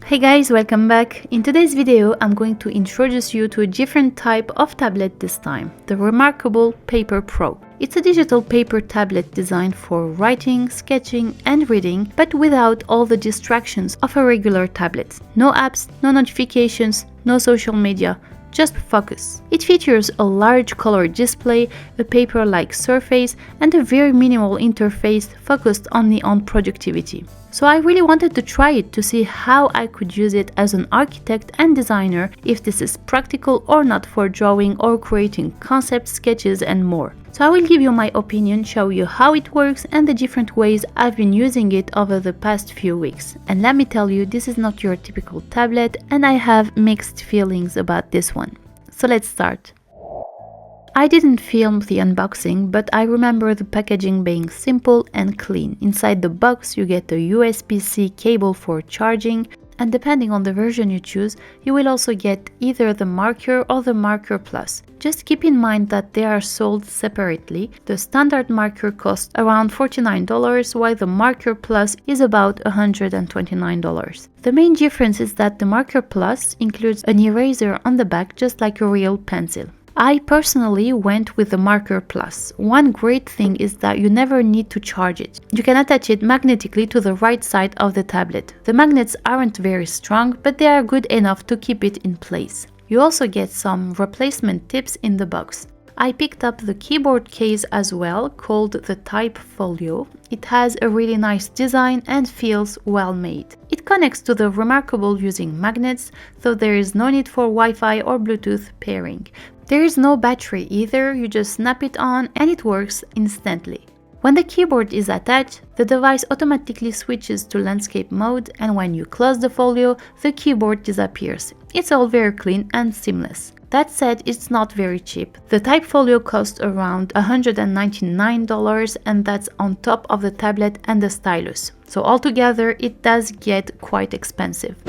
Hey guys, welcome back. In today's video, I'm going to introduce you to a different type of tablet this time, the remarkable Paper Pro. It's a digital paper tablet designed for writing, sketching and reading, but without all the distractions of a regular tablet. No apps, no notifications, no social media, just focus. It features a large color display, a paper-like surface, and a very minimal interface focused only on productivity. So I really wanted to try it to see how I could use it as an architect and designer, if this is practical or not for drawing or creating concept sketches and more. So I will give you my opinion, show you how it works and the different ways I've been using it over the past few weeks. And let me tell you, this is not your typical tablet and I have mixed feelings about this one. So let's start. I didn't film the unboxing, but I remember the packaging being simple and clean. Inside the box you get a USB-C cable for charging, and depending on the version you choose, you will also get either the marker or the marker plus. Just keep in mind that they are sold separately. The standard marker costs around $49, while the marker plus is about $129. The main difference is that the marker plus includes an eraser on the back, just like a real pencil. I personally went with the Marker Plus. One great thing is that you never need to charge it. You can attach it magnetically to the right side of the tablet. The magnets aren't very strong, but they are good enough to keep it in place. You also get some replacement tips in the box. I picked up the keyboard case as well, called the Type Folio. It has a really nice design and feels well made. It connects to the Remarkable using magnets, so there is no need for Wi-Fi or Bluetooth pairing. There is no battery either, you just snap it on and it works instantly. When the keyboard is attached, the device automatically switches to landscape mode, and when you close the folio, the keyboard disappears. It's all very clean and seamless. That said, it's not very cheap. The Type Folio costs around $199, and that's on top of the tablet and the stylus. So altogether, it does get quite expensive.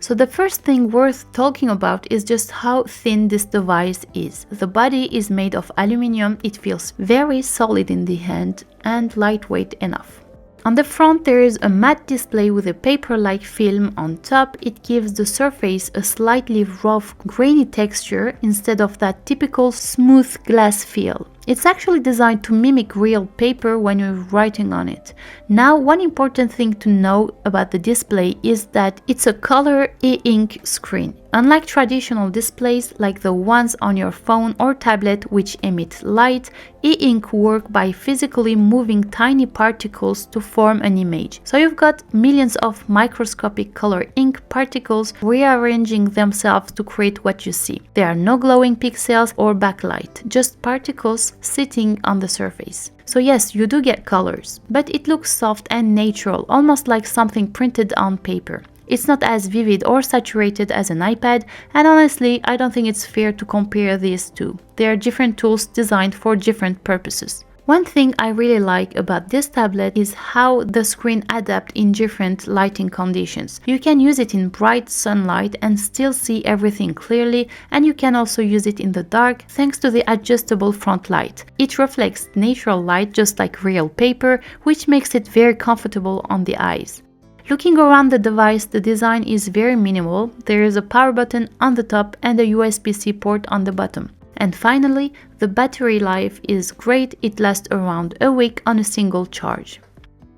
So the first thing worth talking about is just how thin this device is. The body is made of aluminum, it feels very solid in the hand and lightweight enough. On the front there is a matte display with a paper-like film on top. It gives the surface a slightly rough, grainy texture instead of that typical smooth glass feel. It's actually designed to mimic real paper when you're writing on it. Now, one important thing to know about the display is that it's a color e-ink screen. Unlike traditional displays like the ones on your phone or tablet which emit light, e-ink work by physically moving tiny particles to form an image. So you've got millions of microscopic color ink particles rearranging themselves to create what you see. There are no glowing pixels or backlight, just particles sitting on the surface. So yes, you do get colors, but it looks soft and natural, almost like something printed on paper. It's not as vivid or saturated as an iPad, and honestly, I don't think it's fair to compare these two. They are different tools designed for different purposes. One thing I really like about this tablet is how the screen adapts in different lighting conditions. You can use it in bright sunlight and still see everything clearly, and you can also use it in the dark thanks to the adjustable front light. It reflects natural light just like real paper, which makes it very comfortable on the eyes. Looking around the device, the design is very minimal. There is a power button on the top and a USB-C port on the bottom. And finally, the battery life is great. It lasts around a week on a single charge.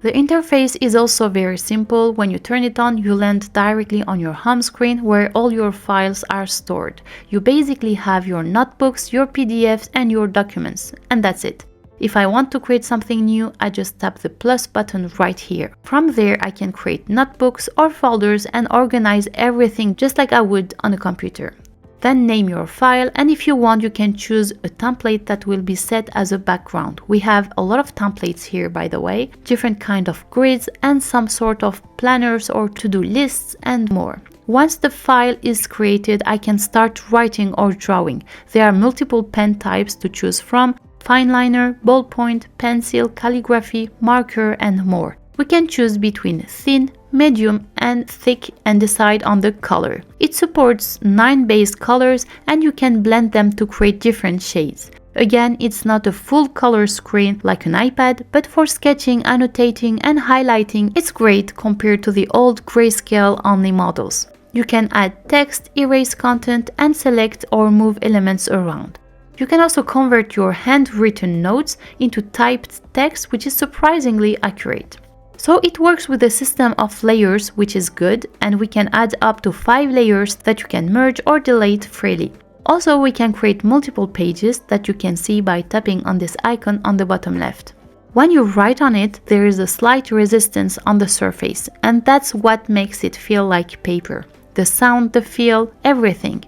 The interface is also very simple. When you turn it on, you land directly on your home screen where all your files are stored. You basically have your notebooks, your PDFs and your documents, and that's it. If I want to create something new, I just tap the plus button right here. From there, I can create notebooks or folders and organize everything just like I would on a computer. Then name your file, and if you want, you can choose a template that will be set as a background. We have a lot of templates here, by the way, different kind of grids and some sort of planners or to-do lists and more. Once the file is created, I can start writing or drawing. There are multiple pen types to choose from: fine liner, ballpoint, pencil, calligraphy, marker, and more. We can choose between thin, medium, and thick and decide on the color. It supports 9 base colors and you can blend them to create different shades. Again, it's not a full color screen like an iPad, but for sketching, annotating, and highlighting, it's great compared to the old grayscale only models. You can add text, erase content, and select or move elements around. You can also convert your handwritten notes into typed text, which is surprisingly accurate. So it works with a system of layers, which is good, and we can add up to 5 layers that you can merge or delete freely. Also, we can create multiple pages that you can see by tapping on this icon on the bottom left. When you write on it, there is a slight resistance on the surface, and that's what makes it feel like paper. The sound, the feel, everything.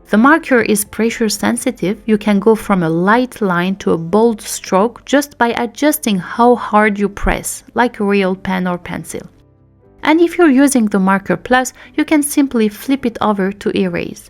The marker is pressure sensitive. You can go from a light line to a bold stroke just by adjusting how hard you press, like a real pen or pencil. And if you're using the Marker Plus, you can simply flip it over to erase.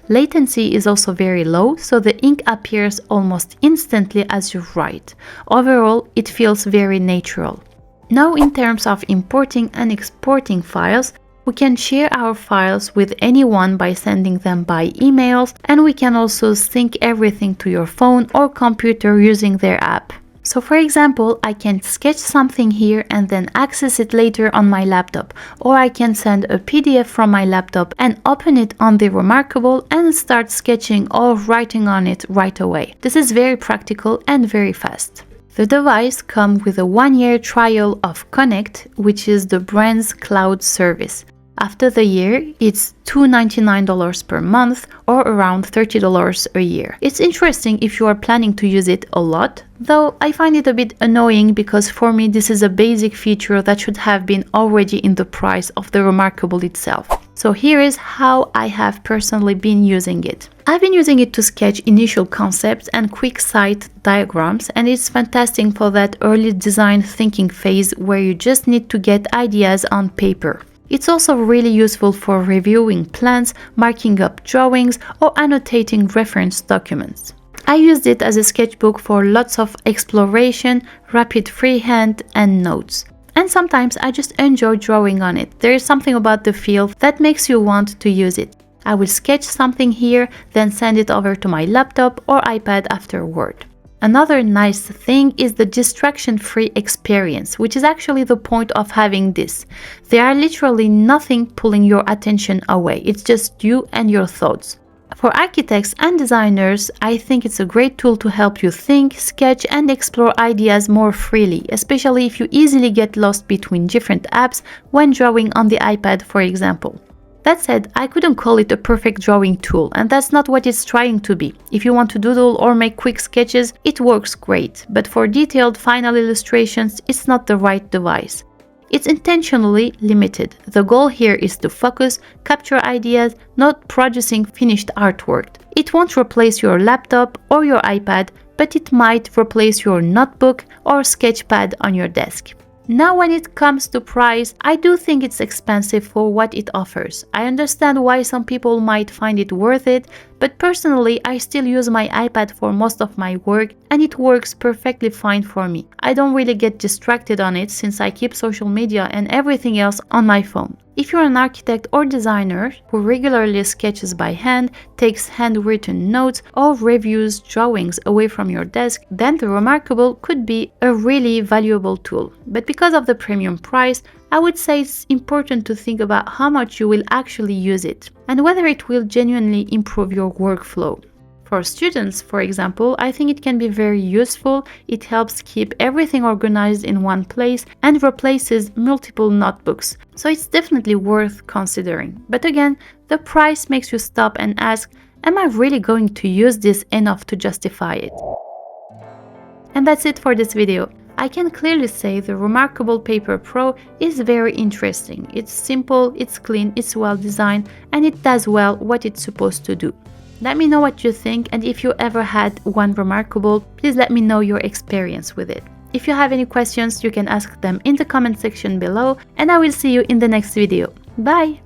Latency is also very low, so the ink appears almost instantly as you write. Overall, it feels very natural. Now, in terms of importing and exporting files, we can share our files with anyone by sending them by emails, and we can also sync everything to your phone or computer using their app. So for example, I can sketch something here and then access it later on my laptop, or I can send a PDF from my laptop and open it on the Remarkable and start sketching or writing on it right away. This is very practical and very fast. The device comes with a 1-year trial of Connect, which is the brand's cloud service. After the year, it's $299 per month or around $30 a year. It's interesting if you are planning to use it a lot, though I find it a bit annoying because for me this is a basic feature that should have been already in the price of the Remarkable itself. So here is how I have personally been using it. I've been using it to sketch initial concepts and quick site diagrams, and it's fantastic for that early design thinking phase where you just need to get ideas on paper. It's also really useful for reviewing plans, marking up drawings, or annotating reference documents. I used it as a sketchbook for lots of exploration, rapid freehand, and notes. And sometimes I just enjoy drawing on it. There is something about the feel that makes you want to use it. I will sketch something here, then send it over to my laptop or iPad afterward. Another nice thing is the distraction-free experience, which is actually the point of having this. There are literally nothing pulling your attention away. It's just you and your thoughts. For architects and designers, I think it's a great tool to help you think, sketch, and explore ideas more freely, especially if you easily get lost between different apps when drawing on the iPad, for example. That said, I couldn't call it a perfect drawing tool, and that's not what it's trying to be. If you want to doodle or make quick sketches, it works great, but for detailed final illustrations, it's not the right device. It's intentionally limited. The goal here is to focus, capture ideas, not producing finished artwork. It won't replace your laptop or your iPad, but it might replace your notebook or sketchpad on your desk. Now, when it comes to price, I do think it's expensive for what it offers. I understand why some people might find it worth it, but personally, I still use my iPad for most of my work and it works perfectly fine for me. I don't really get distracted on it since I keep social media and everything else on my phone. If you're an architect or designer who regularly sketches by hand, takes handwritten notes, or reviews drawings away from your desk, then the Remarkable could be a really valuable tool. But because of the premium price, I would say it's important to think about how much you will actually use it and whether it will genuinely improve your workflow. For students, for example, I think it can be very useful. It helps keep everything organized in one place and replaces multiple notebooks. So it's definitely worth considering. But again, the price makes you stop and ask, am I really going to use this enough to justify it? And that's it for this video. I can clearly say the Remarkable Paper Pro is very interesting. It's simple, it's clean, it's well designed, and it does well what it's supposed to do. Let me know what you think, and if you ever had one Remarkable, please let me know your experience with it. If you have any questions, you can ask them in the comment section below, and I will see you in the next video. Bye!